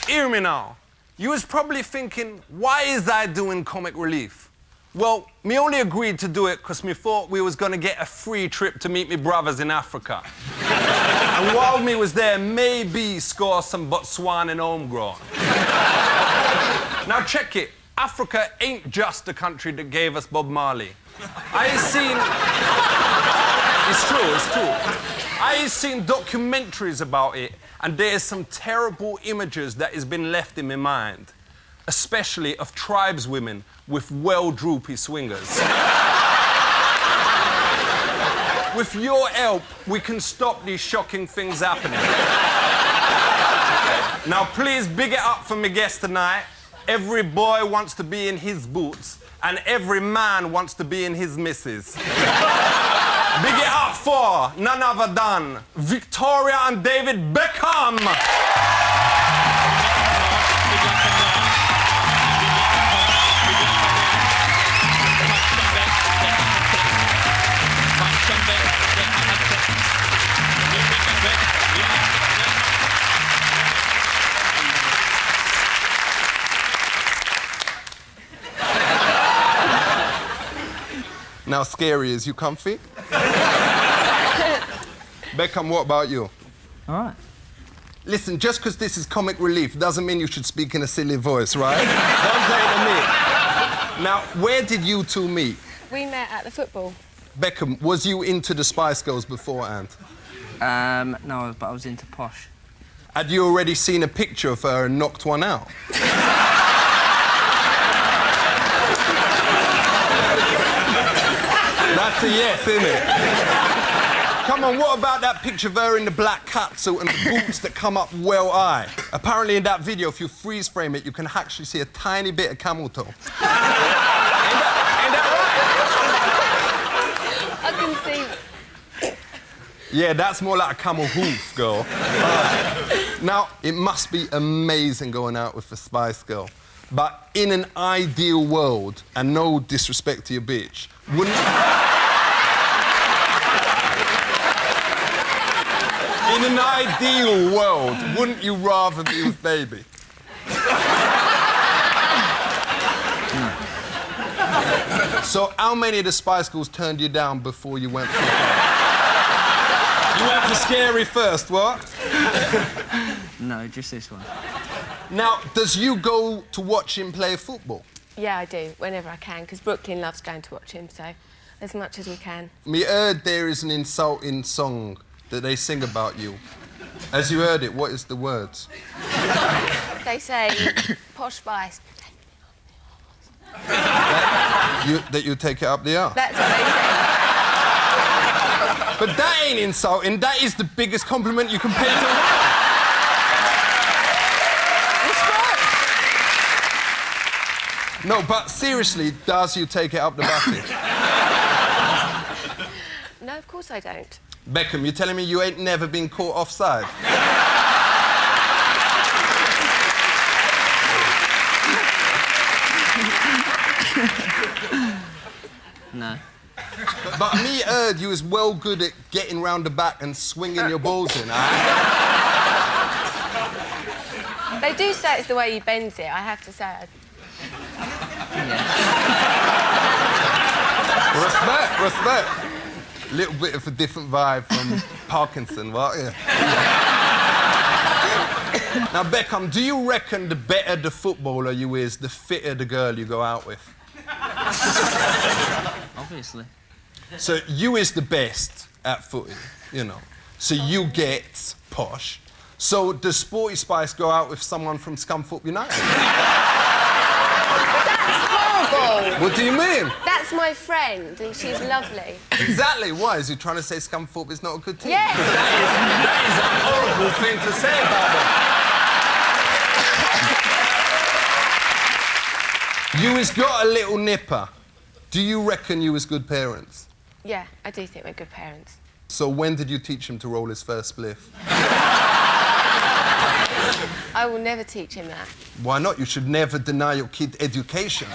Hear me now. You was probably thinking, why is I doing comic relief? Well, me only agreed to do it because me thought we was gonna get a free trip to meet me brothers in Africa. And while me was there, maybe score some Botswana homegrown. Now check it. Africa ain't just the country that gave us Bob Marley. I seen... It's true. I seen documentaries about it, and there's some terrible images that has been left in my mind, especially of tribeswomen with well-droopy swingers. With your help, we can stop these shocking things happening. Now, please big it up for my guest tonight. Every boy wants to be in his boots, and every man wants to be in his missus. Big it up for none other than Victoria and David Beckham. Now, Scary, is you comfy? Beckham, what about you? All right. Listen, just because this is comic relief doesn't mean you should speak in a silly voice, right? Don't play to me. Now, where did you two meet? We met at the football. Beckham, was you into the Spice Girls beforehand? No, but I was into Posh. Had you already seen a picture of her and knocked one out? That's a yes, isn't it? Come on, what about that picture of her in the black catsuit and the boots that come up well high? Apparently in that video, if you freeze frame it, you can actually see a tiny bit of camel toe. Ain't that I can see. right? Yeah, that's more like a camel hoof, girl. Now, it must be amazing going out with a Spice Girl. But in an ideal world, and no disrespect to your bitch, wouldn't... In an ideal world, wouldn't you rather be with Baby? So how many of the Spice Girls turned you down before you went for it? You went for Scary first, what? No, just this one. Now, does you go to watch him play football? Yeah, I do, whenever I can, because Brooklyn loves going to watch him, so as much as we can. Me heard there is an insulting song that they sing about you. As you heard it, what is the words? They say, posh spice. That you take it up the arse? That's what they say. But that ain't insulting. That is the biggest compliment you can pay to a woman. No, but seriously, does you take it up the bucket? No, of course I don't. Beckham, you're telling me you ain't never been caught offside? No. But me heard you was well good at getting round the back and swinging your balls in, They do say it's the way you bend it, I have to say. Respect. Little bit of a different vibe from Parkinson, what? Yeah. Now, Beckham, do you reckon the better the footballer you is, the fitter the girl you go out with? Obviously. So you is the best at footy, you know. So you get Posh. So does Sporty Spice go out with someone from Scunthorpe United? What do you mean? That's my friend, and she's lovely. Exactly. Why? Is he trying to say Scunthorpe is not a good team? Yes. That is a horrible thing to say about them. You has got a little nipper. Do you reckon you was good parents? Yeah, I do think we're good parents. So when did you teach him to roll his first spliff? I will never teach him that. Why not? You should never deny your kid education.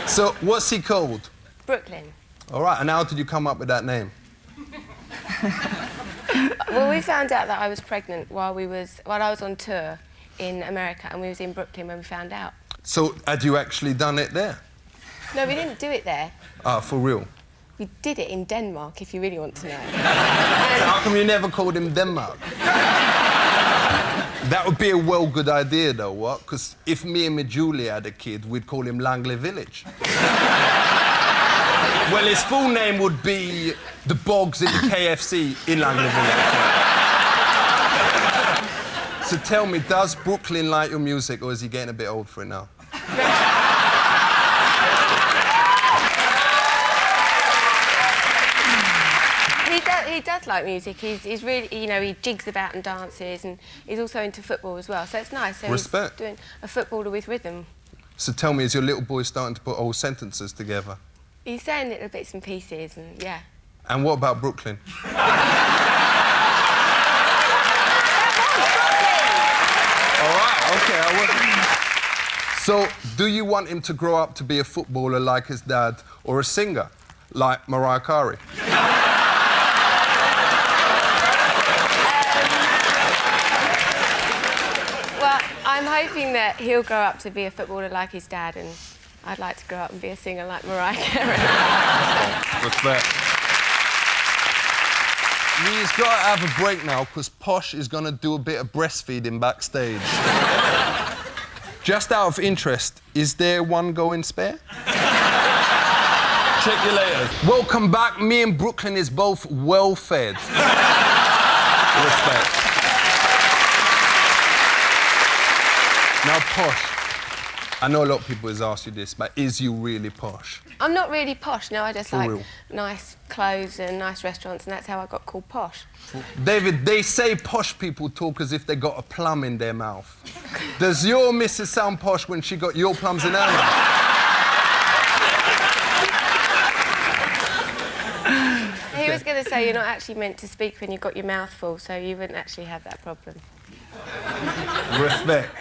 So, what's he called? Brooklyn. All right, and how did you come up with that name? Well, we found out that I was pregnant while I was on tour in America, and we was in Brooklyn when we found out. So, had you actually done it there? No, we didn't do it there. Ah, for real? We did it in Denmark, if you really want to know. How come you never called him Denmark? That would be a well good idea, though, what? Because if me and my Julie had a kid, we'd call him Langley Village. Well, his full name would be the Bogs in the KFC in Langley Village. So tell me, does Brooklyn like your music, or is he getting a bit old for it now? He does like music. He's really, you know, he jigs about and dances, and he's also into football as well. So it's nice. So Respect. He's doing a footballer with rhythm. So tell me, is your little boy starting to put whole sentences together? He's saying little bits and pieces, and yeah. And what about Brooklyn? All right, okay, I wasn't. So, do you want him to grow up to be a footballer like his dad, or a singer like Mariah Carey? Well, I'm hoping that he'll grow up to be a footballer like his dad, and I'd like to grow up and be a singer like Mariah Carey. Respect. We've got to have a break now, because Posh is going to do a bit of breastfeeding backstage. Just out of interest, is there one going spare? Check you later. Welcome back. Me and Brooklyn is both well-fed. Respect. Now, Posh, I know a lot of people has asked you this, but is you really posh? I'm not really posh, no, I just For like real? nice clothes and nice restaurants, and that's how I got called Posh. David, they say posh people talk as if they got a plum in their mouth. Does your missus sound posh when she got your plums in her mouth? He was going to say you're not actually meant to speak when you've got your mouth full, so you wouldn't actually have that problem. Respect. Respect.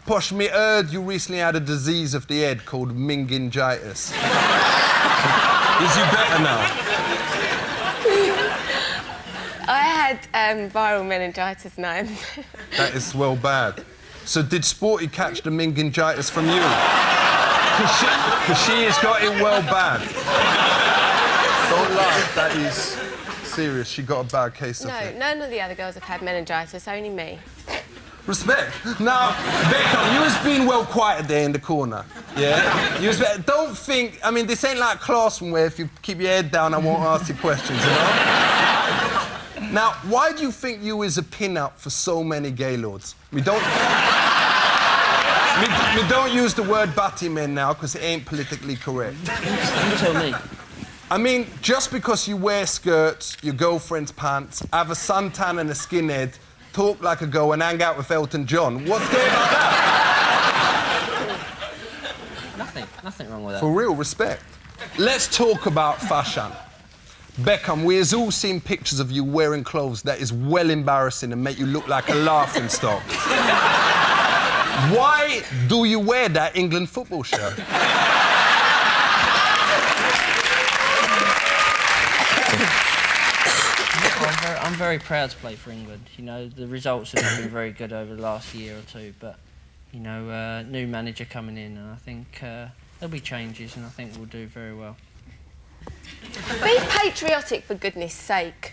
Posh, me heard you recently had a disease of the head called meningitis. Is you better now? I had viral meningitis now. That is well bad. So did Sporty catch the meningitis from you? Because she has got it well bad. Don't laugh, that is serious. She got a bad case of it. No, none of the other girls have had meningitis, only me. Respect. Now, Beckham, you was being well quiet there in the corner. Yeah? You was don't think... I mean, this ain't like classroom where if you keep your head down, I won't ask you questions, you know? Now, why do you think you is a pin-up for so many gaylords? We don't use the word batty men now, because it ain't politically correct. You tell me. I mean, just because you wear skirts, your girlfriend's pants, have a suntan and a skinhead, talk like a girl and hang out with Elton John, what's gay about that? Nothing wrong with that. For real, respect. Let's talk about fashion. Beckham, we has all seen pictures of you wearing clothes that is well embarrassing and make you look like a laughing stock. Why do you wear that England football shirt? I'm very proud to play for England. You know, the results have been very good over the last year or two, but, you know, new manager coming in, and I think there'll be changes, and I think we'll do very well. Be patriotic, for goodness sake.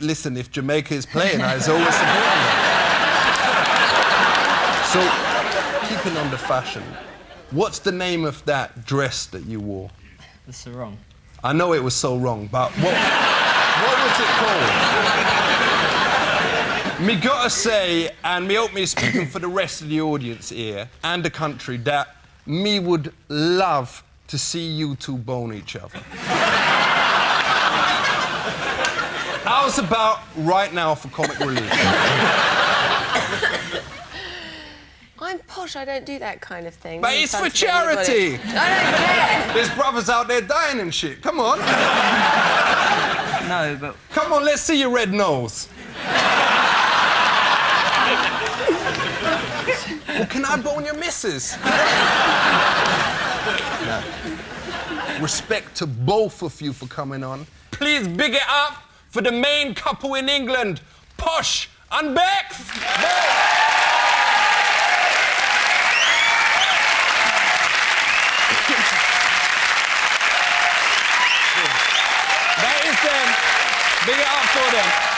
Listen, if Jamaica is playing, I was always supporting them. So, keeping on the fashion, what's the name of that dress that you wore? The sarong. I know it was so wrong, but what was it called? Me gotta say, and me hope me speaking for the rest of the audience here and the country, that me would love to see you two bone each other. How's about right now for comic relief? I'm posh, I don't do that kind of thing. But it's for charity! I don't care. There's brothers out there dying and shit. Come on. No, but... Come on, let's see your red nose. Well, can I bone your missus? No. Respect to both of you for coming on. Please big it up for the main couple in England, Posh and Becks. That is them. Big it up for them.